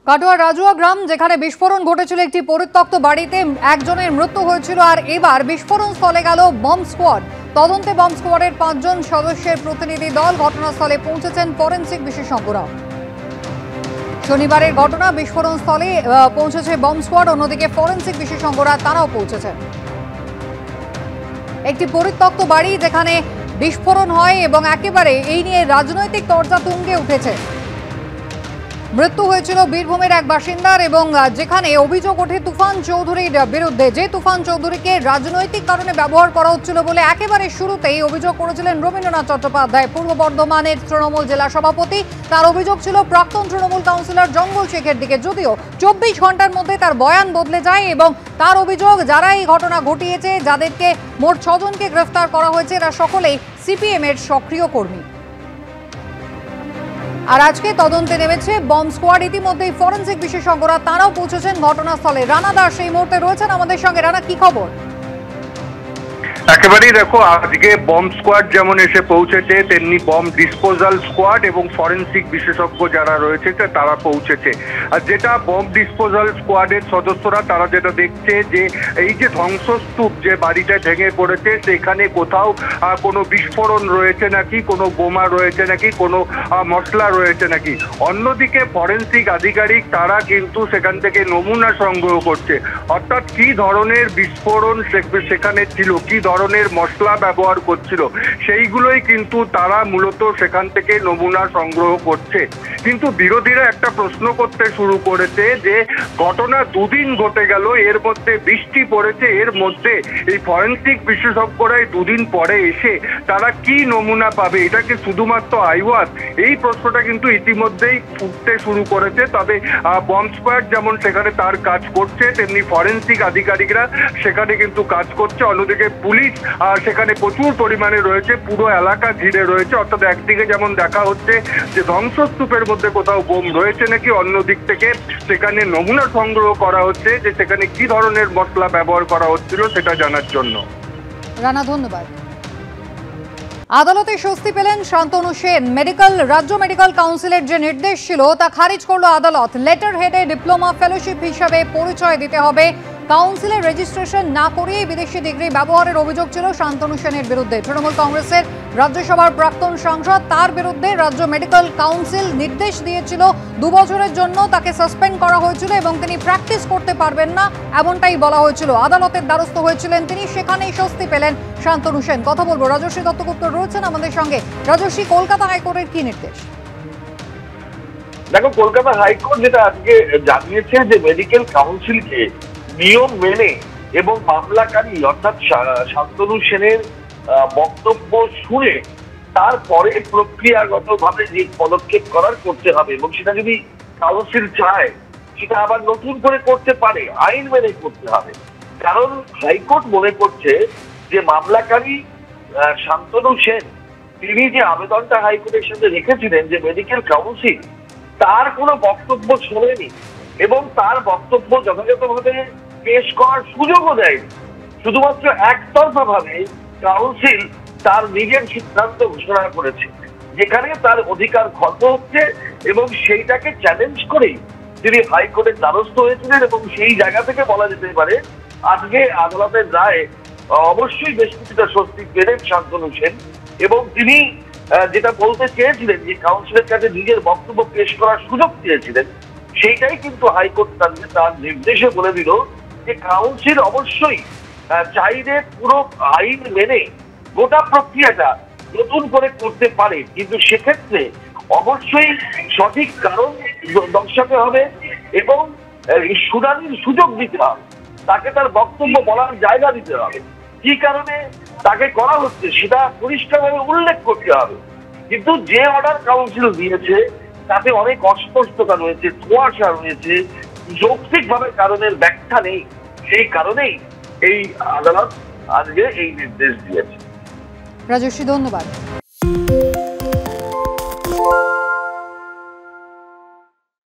কাটোয়া রাজুয়া গ্রাম যেখানে বিস্ফোরণ ঘটেছিল একটি পরিত্যক্ত বাড়িতে একজনের মৃত্যু হয়েছিল আর এবার বিস্ফোরণ স্থলে গেল বম্ব স্কোয়াড। তদন্তে বম্ব স্কোয়াডের 5 জন সদস্যের প্রতিনিধি দল ঘটনাস্থলে পৌঁছেছেন ফরেনসিক বিশেষজ্ঞরা। শনিবারের ঘটনা, বিস্ফোরণ স্থলে পৌঁছেছে বম্ব স্কোয়াড, অন্যদিকে ফরেনসিক বিশেষজ্ঞরা তারাও পৌঁছেছেন। একটি পরিত্যক্ত বাড়ি যেখানে বিস্ফোরণ হয় এবং একেবারে এই নিয়ে রাজনৈতিক তরজা তুঙ্গে উঠেছে। মৃত্যু হয়েছিল বীরভূমের এক বাসিন্দার এবং যেখানে অভিযোগ ওঠে তুফান চৌধুরীর বিরুদ্ধে, যে তুফান চৌধুরীকে রাজনৈতিক কারণে ব্যবহার করা হচ্ছিল বলে একেবারে শুরুতেই অভিযোগ করেছিলেন রবীন্দ্রনাথ চট্টোপাধ্যায়, পূর্ব বর্ধমানের তৃণমূল জেলা সভাপতি। তার অভিযোগ ছিল প্রাক্তন তৃণমূল কাউন্সিলর জঙ্গল শেখের দিকে, যদিও 24 ঘন্টার মধ্যে তার বয়ান বদলে যায় এবং তার অভিযোগ যারা এই ঘটনা ঘটিয়েছে, যাদেরকে মোট 6 জনকে গ্রেফতার করা হয়েছে, এরা সকলেই সিপিএম এর সক্রিয় কর্মী। আর আজকে তদন্তে নেমেছে বম্ব স্কোয়াড। ইতিমধ্যেই ফরেনসিক বিশেষজ্ঞরা তারাও পৌঁছেছেন ঘটনাস্থলে। রানা দাস এই মুহূর্তে রয়েছেন আমাদের সঙ্গে। রানা, কি খবর? একেবারেই দেখো, আজকে বম্ব স্কোয়াড যেমন এসে পৌঁছেছে, তেমনি বম্ব ডিসপোজাল স্কোয়াড এবং ফরেনসিক বিশেষজ্ঞ যারা রয়েছে তারা পৌঁছেছে। আর যেটা বম্ব ডিসপোজাল স্কোয়াডের সদস্যরা তারা যেটা দেখছে যে এই যে ধ্বংসস্তূপ যে বাড়িটা ভেঙে পড়েছে, সেখানে কোথাও কোনো বিস্ফোরণ রয়েছে নাকি, কোনো বোমা রয়েছে নাকি, কোনো মশলা রয়েছে নাকি। অন্যদিকে ফরেনসিক আধিকারিক তারা কিন্তু সেখান থেকে নমুনা সংগ্রহ করছে, অর্থাৎ কি ধরনের বিস্ফোরণ সেখানে ছিল, কি ধরনের মশলা ব্যবহার করছিল, সেইগুলোই কিন্তু তারা মূলত সেখান থেকে নমুনা সংগ্রহ করছে। কিন্তু বিরোধীরা একটা প্রশ্ন করতে শুরু করেছে যে ঘটনা 2 দিন ঘটে গেল, এর মধ্যে বৃষ্টি পড়েছে, এর মধ্যে এই ফরেনসিক বিশেষজ্ঞরা 2 দিন পরে এসে তারা কি নমুনা পাবে, এটা কি শুধুমাত্র আইওয়াস? এই প্রশ্নটা কিন্তু ইতিমধ্যেই ফুটতে শুরু করেছে। তবে বম্ব স্কোয়াড যেমন সেখানে তার কাজ করছে, তেমনি ফরেনসিক আধিকারিকরা সেখানে কিন্তু কাজ করছে। অন্যদিকে পুলিশ সেখানে প্রচুর পরিমাণে রয়েছে, পুরো এলাকা ঘিরে রয়েছে। অর্থাৎ একদিকে যেমন দেখা হচ্ছে যে ধ্বংসস্তূপের মধ্যে কোথাও বোম রয়েছে নাকি, অন্যদিক থেকে সেখানে নমুনা সংগ্রহ করা হচ্ছে যে সেখানে কি ধরনের মশলা ব্যবহার করা হচ্ছিল সেটা জানার জন্য। রানা, ধন্যবাদ। আদালতে স্বস্তি পেলেন শান্তনু সেন। রাজ্য মেডিকেল কাউন্সিলের যে নির্দেশ ছিল তা খারিজ করলো আদালত। লেটার হেডে ডিপ্লোমা ফেলোশিপ হিসাবে পরিচয় দিতে হবে। কাউন্সিলের রেজিস্ট্রেশন না করিয়ে বিদেশি ডিগ্রি ব্যবহারের অভিযোগ ছিল শান্তনু সেনের বিরুদ্ধে। তৃণমূল কংগ্রেসের রাজ্যসভার প্রাক্তন সাংসদ, তার বিরুদ্ধে রাজ্য মেডিকেল কাউন্সিল নির্দেশ দিয়েছিল 2 বছরের জন্য তাকে সাসপেন্ড করা হয়েছিল এবং তিনি প্র্যাকটিস করতে পারবেন না, এমনটাই বলা হয়েছিল। আদালতের দ্বারস্থ হয়েছিলেন তিনি, সেখানেই স্বস্তি পেলেন শান্তনু সেন। কথা বলবো, রাজশ্রী দত্তগুপ্ত রয়েছেন আমাদের সঙ্গে। রাজশ্রী, কলকাতা হাইকোর্টের কি নির্দেশ? দেখো, কলকাতা হাইকোর্ট যেটা আজকে জানিয়েছে যে মেডিকেল কাউন্সিলকে নিয়ম মেনে এবং মামলাকারী অর্থাৎ শান্তনু সেনের বক্তব্য শুনে তারপরে প্রক্রিয়াগতভাবে যে পদক্ষেপ করার করতে হবে, এবং সেটা যদি কাউন্সিল চায় সেটা আবার নতুন করে করতে পারে, আইন মেনে করতে হবে। কারণ হাইকোর্ট মনে করছে যে মামলাকারী শান্তনু সেন তিনি যে আবেদনটা হাইকোর্টের সাথে রেখেছিলেন যে মেডিকেল কাউন্সিল তার কোনো বক্তব্য শোনেনি এবং তার বক্তব্য যথাযথভাবে পেশ করার সুযোগও দেয়নি। শুধুমাত্র একতরফা ভাবে কাউন্সিল তার নিজের সিদ্ধান্ত ঘোষণা করেছে, যেখানে তার অধিকার খর্ব হচ্ছে, এবং সেইটাকে চ্যালেঞ্জ করেই তিনি হাইকোর্টের দ্বারস্থ হয়েছিলেন। এবং সেই জায়গা থেকে বলা যেতে পারে আজকে আদালতের রায় অবশ্যই বেশ কিছুটা স্বস্তি পেলেন শান্তনু সেন। এবং তিনি যেটা বলতে চেয়েছিলেন যে কাউন্সিলের কাছে নিজের বক্তব্য পেশ করার সুযোগ চেয়েছিলেন, সেইটাই কিন্তু হাইকোর্ট তার নির্দেশে বলে দিল যে কাউন্সিল অবশ্যই চাইলে পুরো আইন মেনে গোটা প্রক্রিয়াটা নতুন করে করতে পারে, কিন্তু সেক্ষেত্রে অবশ্যই সঠিক কারণ দর্শাতে হবে এবং শুনানির সুযোগ দিতে হবে, তাকে তার বক্তব্য বলার জায়গা দিতে হবে, কি কারণে তাকে করা হচ্ছে সেটা পরিষ্কারভাবে উল্লেখ করতে হবে। কিন্তু যে অর্ডার কাউন্সিল দিয়েছে তাতে অনেক অস্পষ্টতা রয়েছে, কুয়াশা রয়েছে, যৌক্তিকভাবে কারণের ব্যাখ্যা নেই। সেই কারণেই এই আদালত আজকে এই নির্দেশ দিয়েছে। রাজশ্রী, ধন্যবাদ।